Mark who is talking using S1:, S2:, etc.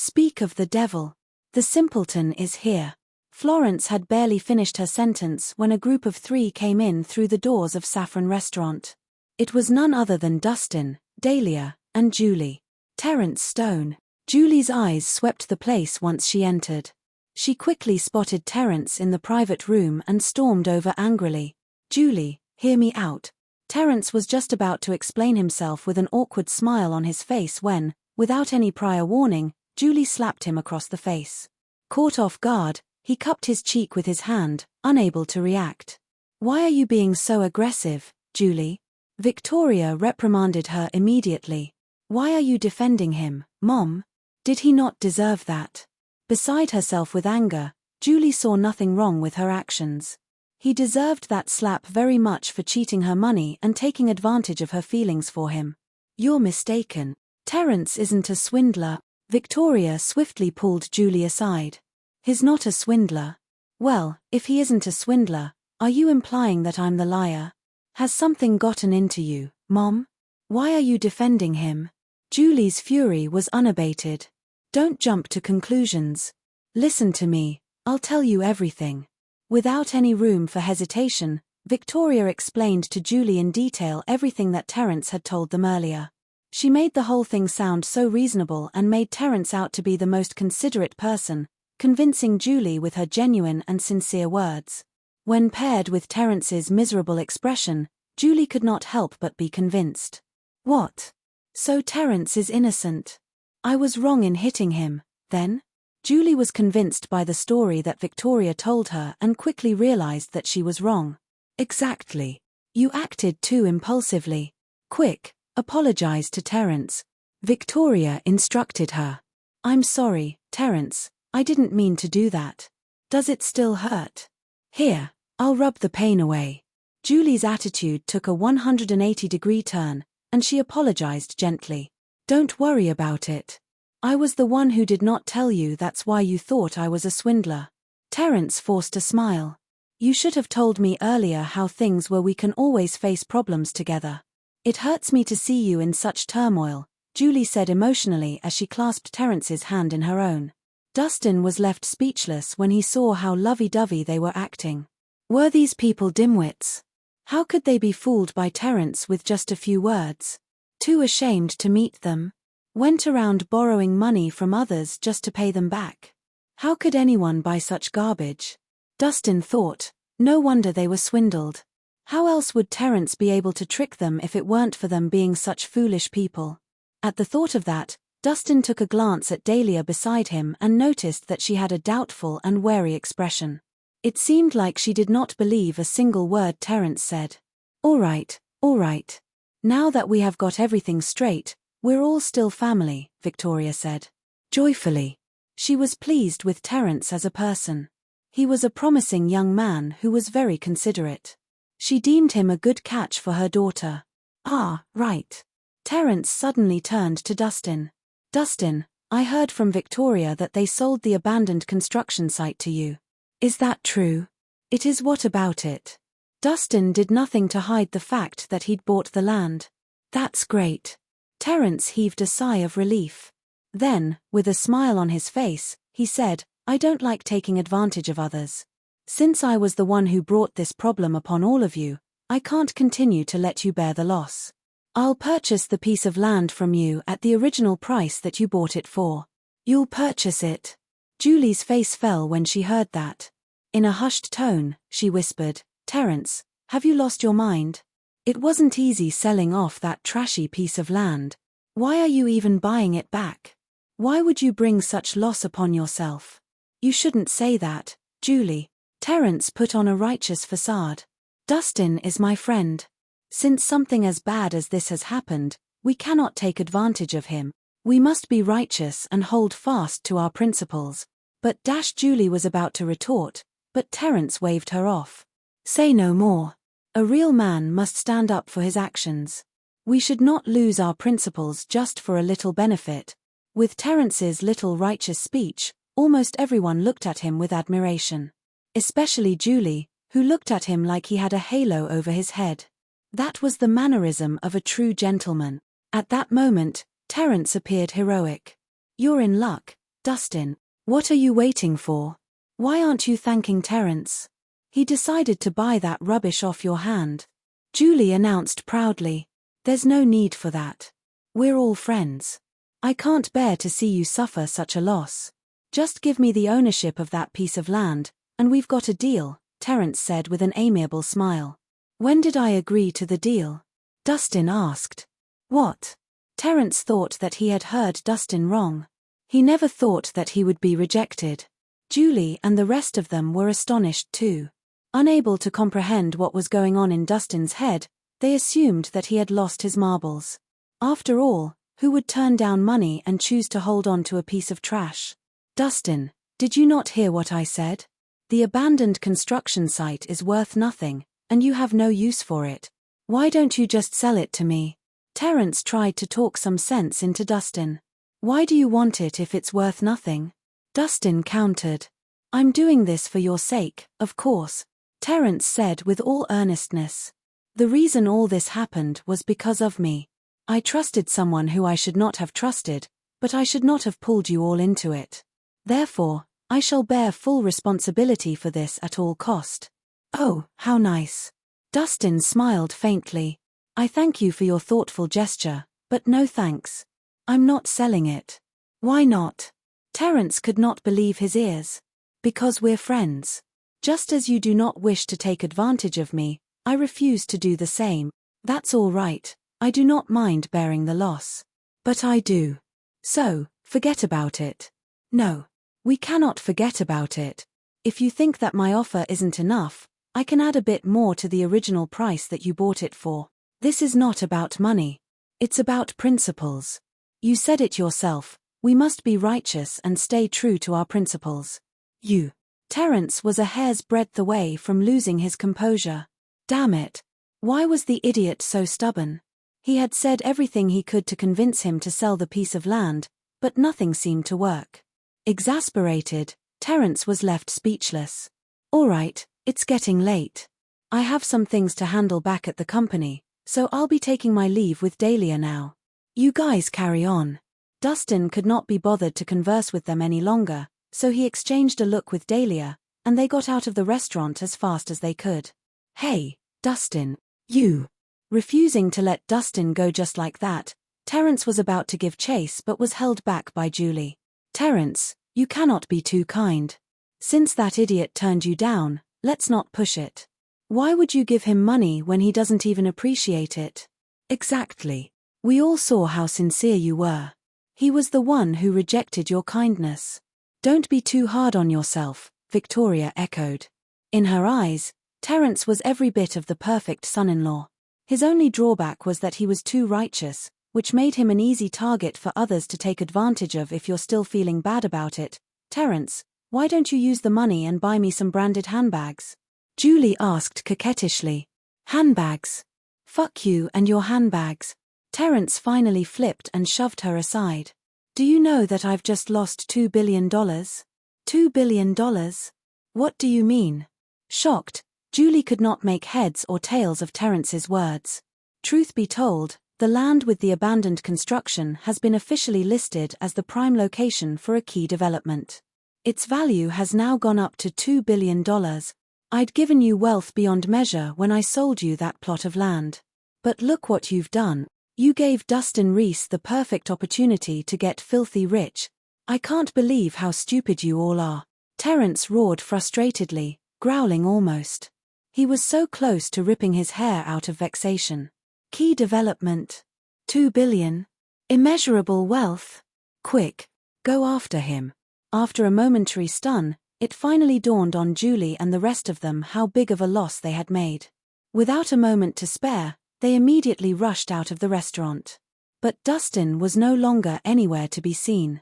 S1: Speak of the devil. The simpleton is here. Florence had barely finished her sentence when a group of 3 came in through the doors of Saffron Restaurant. It was none other than Dustin, Dahlia, and Julie. Terence Stone. Julie's eyes swept the place once she entered. She quickly spotted Terence in the private room and stormed over angrily. Julie, hear me out. Terence was just about to explain himself with an awkward smile on his face when, without any prior warning, Julie slapped him across the face. Caught off guard, he cupped his cheek with his hand, unable to react. Why are you being so aggressive, Julie? Victoria reprimanded her immediately. Why are you defending him, Mom? Did he not deserve that? Beside herself with anger, Julie saw nothing wrong with her actions. He deserved that slap very much for cheating her money and taking advantage of her feelings for him. You're mistaken. Terence isn't a swindler. Victoria swiftly pulled Julie aside. He's not a swindler. Well, if he isn't a swindler, are you implying that I'm the liar? Has something gotten into you, Mom? Why are you defending him? Julie's fury was unabated. Don't jump to conclusions. Listen to me, I'll tell you everything. Without any room for hesitation, Victoria explained to Julie in detail everything that Terence had told them earlier. She made the whole thing sound so reasonable and made Terence out to be the most considerate person, convincing Julie with her genuine and sincere words. When paired with Terence's miserable expression, Julie could not help but be convinced. What? So Terence is innocent? I was wrong in hitting him, then? Julie was convinced by the story that Victoria told her and quickly realized that she was wrong. Exactly. You acted too impulsively. Quick, apologize to Terence. Victoria instructed her. I'm sorry, Terence, I didn't mean to do that. Does it still hurt? Here, I'll rub the pain away. Julie's attitude took a 180-degree turn, and she apologized gently. Don't worry about it. I was the one who did not tell you, that's why you thought I was a swindler. Terence forced a smile. You should have told me earlier how things were. We can always face problems together. It hurts me to see you in such turmoil, Julie said emotionally as she clasped Terence's hand in her own. Dustin was left speechless when he saw how lovey-dovey they were acting. Were these people dimwits? How could they be fooled by Terence with just a few words? Too ashamed to meet them? Went around borrowing money from others just to pay them back. How could anyone buy such garbage? Dustin thought, no wonder they were swindled. How else would Terence be able to trick them if it weren't for them being such foolish people? At the thought of that, Dustin took a glance at Dahlia beside him and noticed that she had a doubtful and wary expression. It seemed like she did not believe a single word Terence said. All right. Now that we have got everything straight, we're all still family, Victoria said. Joyfully. She was pleased with Terence as a person. He was a promising young man who was very considerate. She deemed him a good catch for her daughter. Ah, right. Terence suddenly turned to Dustin. Dustin, I heard from Victoria that they sold the abandoned construction site to you. Is that true? It is. What about it? Dustin did nothing to hide the fact that he'd bought the land. That's great. Terence heaved a sigh of relief. Then, with a smile on his face, he said, I don't like taking advantage of others. Since I was the one who brought this problem upon all of you, I can't continue to let you bear the loss. I'll purchase the piece of land from you at the original price that you bought it for. You'll purchase it? Julie's face fell when she heard that. In a hushed tone, she whispered, Terence, have you lost your mind? It wasn't easy selling off that trashy piece of land. Why are you even buying it back? Why would you bring such loss upon yourself? You shouldn't say that, Julie. Terence put on a righteous facade. Dustin is my friend. Since something as bad as this has happened, we cannot take advantage of him. We must be righteous and hold fast to our principles. But Julie was about to retort, but Terence waved her off. Say no more. A real man must stand up for his actions. We should not lose our principles just for a little benefit. With Terence's little righteous speech, almost everyone looked at him with admiration. Especially Julie, who looked at him like he had a halo over his head. That was the mannerism of a true gentleman. At that moment, Terence appeared heroic. You're in luck, Dustin, what are you waiting for? Why aren't you thanking Terrence? He decided to buy that rubbish off your hand. Julie announced proudly. There's no need for that. We're all friends. I can't bear to see you suffer such a loss. Just give me the ownership of that piece of land, and we've got a deal, Terrence said with an amiable smile. When did I agree to the deal? Dustin asked. What? Terrence thought that he had heard Dustin wrong. He never thought that he would be rejected. Julie and the rest of them were astonished too. Unable to comprehend what was going on in Dustin's head, they assumed that he had lost his marbles. After all, who would turn down money and choose to hold on to a piece of trash? Dustin, did you not hear what I said? The abandoned construction site is worth nothing, and you have no use for it. Why don't you just sell it to me? Terrence tried to talk some sense into Dustin. Why do you want it if it's worth nothing? Dustin countered. I'm doing this for your sake, of course, Terrence said with all earnestness. The reason all this happened was because of me. I trusted someone who I should not have trusted, but I should not have pulled you all into it. Therefore, I shall bear full responsibility for this at all cost. Oh, how nice. Dustin smiled faintly. I thank you for your thoughtful gesture, but no thanks. I'm not selling it. Why not? Terrence could not believe his ears. Because we're friends. Just as you do not wish to take advantage of me, I refuse to do the same. That's all right, I do not mind bearing the loss. But I do. So, forget about it. No. We cannot forget about it. If you think that my offer isn't enough, I can add a bit more to the original price that you bought it for. This is not about money. It's about principles. You said it yourself, we must be righteous and stay true to our principles. Terrence was a hair's breadth away from losing his composure. Damn it. Why was the idiot so stubborn? He had said everything he could to convince him to sell the piece of land, but nothing seemed to work. Exasperated, Terrence was left speechless. All right, it's getting late. I have some things to handle back at the company, so I'll be taking my leave with Dahlia now. You guys carry on. Dustin could not be bothered to converse with them any longer, so he exchanged a look with Dahlia, and they got out of the restaurant as fast as they could. Hey, Dustin, you. Refusing to let Dustin go just like that, Terrence was about to give chase but was held back by Julie. Terrence, you cannot be too kind. Since that idiot turned you down, let's not push it. Why would you give him money when he doesn't even appreciate it? Exactly. We all saw how sincere you were. He was the one who rejected your kindness. Don't be too hard on yourself, Victoria echoed. In her eyes, Terrence was every bit of the perfect son-in-law. His only drawback was that he was too righteous, which made him an easy target for others to take advantage of. If you're still feeling bad about it, Terrence, why don't you use the money and buy me some branded handbags? Julie asked coquettishly. Handbags? Fuck you and your handbags. Terrence finally flipped and shoved her aside. Do you know that I've just lost $2 billion? $2 billion? What do you mean? Shocked, Julie could not make heads or tails of Terrence's words. Truth be told, the land with the abandoned construction has been officially listed as the prime location for a key development. Its value has now gone up to $2 billion. I'd given you wealth beyond measure when I sold you that plot of land. But look what you've done. You gave Dustin Rhys the perfect opportunity to get filthy rich. I can't believe how stupid you all are. Terrence roared frustratedly, growling almost. He was so close to ripping his hair out of vexation. Key development. $2 billion. Immeasurable wealth. Quick, go after him. After a momentary stun, it finally dawned on Julie and the rest of them how big of a loss they had made. Without a moment to spare, they immediately rushed out of the restaurant. But Dustin was no longer anywhere to be seen.